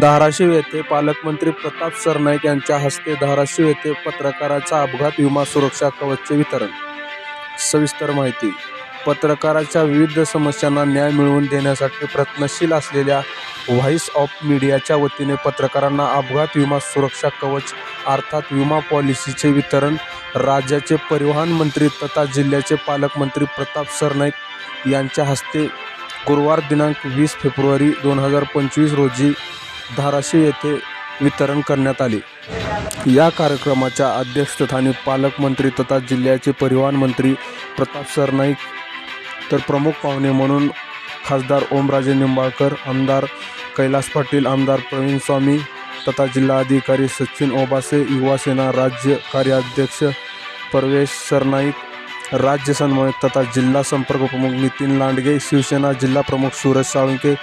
धाराशिव येथे पालकमंत्री प्रताप सरनाईक यांच्या हस्ते धाराशिव येथे पत्रकाराचा अपघात विमा सुरक्षा कवचचे वितरण। सविस्तर माहिती। पत्रकाराच्या विविध समस्यांना न्याय मिळवून देण्यासाठी प्रयत्नशील असलेल्या व्हॉइस ऑफ मीडियाच्या वतीने पत्रकारांना अपघात विमा सुरक्षा कवच अर्थात विमा पॉलिसीचे वितरण राज्याचे परिवहन मंत्री तथा जिल्ह्याचे पालकमंत्री प्रताप सरनाईक यांच्या हस्ते गुरुवार दिनांक 20 फेब्रुवारी 2025 रोजी धाराशिव येथे वितरण करण्यात आले। या कार्यक्रमाच्या अध्यक्षस्थानी पालकमंत्री तथा जिल्ह्याचे परिवहन मंत्री प्रताप सरनाईक तर प्रमुख पाहुणे म्हणून खासदार ओमराजे निंबाळकर, आमदार कैलास पाटील, आमदार प्रवीण स्वामी तथा जिल्हाधिकारी सचिन ओबासे, युवासेना राज्य कार्याध्यक्ष परवेश सरनाईक, राज्य समन्वयक तथा जिल्हा संपर्क प्रमुख नितीन लांडगे, शिवसेना जिल्हा प्रमुख सूरज साळुंखे,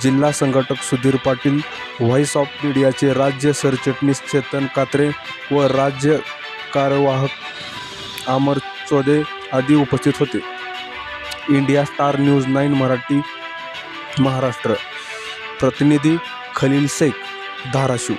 जिल्हा संघटक सुधीर पाटील, व्हॉइस ऑफ मीडियाचे राज्य सरचिटणीस चेतन कात्रे व राज्य कार्यवाहक अमर चौधे आदी उपस्थित होते। India star news 9 Marathi Maharashtra प्रतिनिधी खलील शेख, धाराशिव।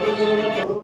हमारा